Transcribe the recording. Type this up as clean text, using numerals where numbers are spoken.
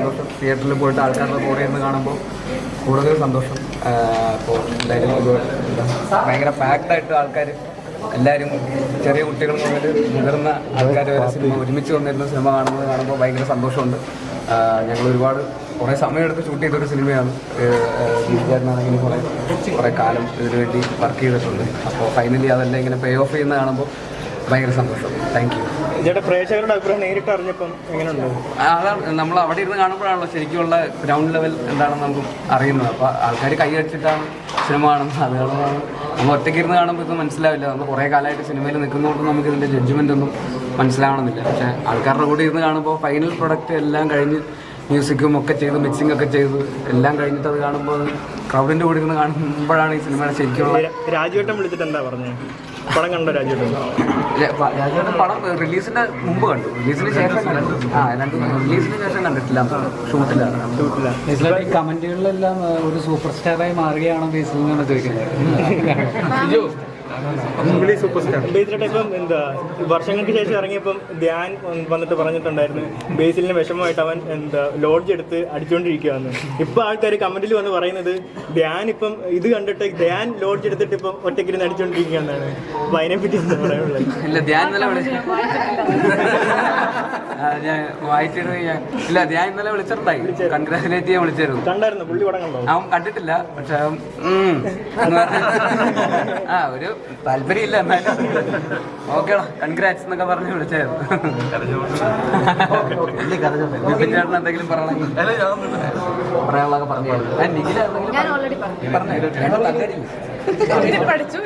സന്തോഷം. തിയേറ്ററിൽ പോയിട്ട് ആൾക്കാരുടെ കൂടെ ഇരുന്ന് കാണുമ്പോൾ കൂടുതൽ സന്തോഷം. അപ്പോൾ എന്തായാലും ഭയങ്കര പാക്ഡായിട്ട് ആൾക്കാർ എല്ലാവരും ചെറിയ കുട്ടികൾ മുതൽ മുതിർന്ന ആൾക്കാർ വരെ സിനിമ ഒരുമിച്ച് വന്നിരുന്ന സിനിമ കാണുമ്പോൾ ഭയങ്കര സന്തോഷമുണ്ട്. ഞങ്ങൾ കുറേ സമയമെടുത്ത് ഷൂട്ട് ചെയ്തൊരു സിനിമയാണ്. ഗീതാരനാണെങ്കിൽ കുറേ കാലം ഇതിനു വേണ്ടി വർക്ക് ചെയ്തിട്ടുണ്ട്. അപ്പോൾ ഫൈനലി അതെല്ലാം ഇങ്ങനെ പേ ഓഫ് ചെയ്യുന്ന കാണുമ്പോൾ ഭയങ്കര സന്തോഷം. Thank you. ഇതിന്റെ പ്രേക്ഷകരുടെ അഭിപ്രായം നേരിട്ട് അറിഞ്ഞപ്പം എങ്ങനെയുണ്ട്? അതാണ് നമ്മൾ അവിടെ ഇരുന്ന് കാണുമ്പോഴാണല്ലോ ശരിക്കുമുള്ള ഗ്രൗണ്ട് ലെവൽ എന്താണെന്ന് നമുക്ക് അറിയുന്നത്. അപ്പോൾ ആൾക്കാർ കൈയടിച്ചിട്ടാണ് സിനിമ കാണുന്നത്. അത് കാണുന്നതാണ്. നമ്മൾ ഒറ്റയ്ക്ക് ഇരുന്ന് കാണുമ്പോൾ ഇത് മനസ്സിലാവില്ല. നമ്മൾ കുറേ കാലമായിട്ട് സിനിമയിൽ നിൽക്കുന്നതുകൊണ്ട് നമുക്ക് ഇതിൻ്റെ ജഡ്ജ്മെൻ്റ് ഒന്നും മനസ്സിലാവണമെന്നില്ല. പക്ഷേ ആൾക്കാരുടെ കൂടെ ഇരുന്ന് കാണുമ്പോൾ ഫൈനൽ പ്രൊഡക്റ്റ് എല്ലാം കഴിഞ്ഞ് മ്യൂസിക്കും ഒക്കെ ചെയ്ത് മിക്സിംഗ് ഒക്കെ ചെയ്ത് എല്ലാം കഴിഞ്ഞിട്ട് അത് കാണുമ്പോൾ ക്രൗഡിൻ്റെ കൂടെ ഇരുന്ന് കാണുമ്പോഴാണ് ഈ സിനിമയുടെ ശരിക്കുള്ള. രാജുവേട്ടൻ വിളിച്ചിട്ട് എന്താ പറഞ്ഞത്? പടം കണ്ടോ രാജുവേട്ടൻ? രാജുവേട്ടൻ പടം റിലീസിന്റെ മുമ്പ് കണ്ടു. റിലീസിന് ശേഷം റിലീസിന് ശേഷം കണ്ടിട്ടില്ല. ഷൂട്ടിലാണ്. കമന്റുകളിലെല്ലാം ഒരു സൂപ്പർ സ്റ്റാറായി മാറുകയാണോ ബേസിൽ നിന്നാണ് ചോദിക്കുന്നത്. ബേസിലിട്ട് ഇപ്പം എന്താ വർഷങ്ങൾക്ക് ശേഷം ഇറങ്ങിയപ്പം ധ്യാൻ വന്നിട്ട് പറഞ്ഞിട്ടുണ്ടായിരുന്നു ബേസിലിന് വിഷമമായിട്ട് അവൻ എന്താ ലോഡ്ജ് എടുത്ത് അടിച്ചുകൊണ്ടിരിക്കുകയെന്ന്. ഇപ്പം ആൾക്കാർ കമന്റിൽ വന്ന് പറയുന്നത് ധ്യാൻ ഇപ്പം ഇത് കണ്ടിട്ട് ധ്യാൻ ലോഡ്ജ് എടുത്തിട്ട് ഇപ്പം ഒറ്റയ്ക്കിരുന്ന് അടിച്ചുകൊണ്ടിരിക്കുകയെന്നാണ്. അപ്പം അതിനെപ്പറ്റി എന്താ പറയാനുള്ളത്? ഇല്ല, ധ്യാൻ ഇന്നലെ ഞാൻ വായിച്ചിരുന്നു. ഇല്ല, ധ്യാൻ ഇന്നലെ വിളിച്ചിട്ടുണ്ടായി. കൺഗ്രാജുലേറ്റ് ചെയ്യാൻ വിളിച്ചായിരുന്നു. കണ്ടായിരുന്നു? പുള്ളി പടം കണ്ടോ? അവൻ കണ്ടിട്ടില്ല. പക്ഷെ ഒരു താല്പര്യമില്ല. എന്നാലും ഓക്കേടാ കൺഗ്രാറ്റ്സ് എന്നൊക്കെ പറഞ്ഞ് വിളിച്ചായിരുന്നു. ചേട്ടൻ എന്തെങ്കിലും പറയാനുള്ളതൊക്കെ പറഞ്ഞായിരുന്നു. പഠിച്ചു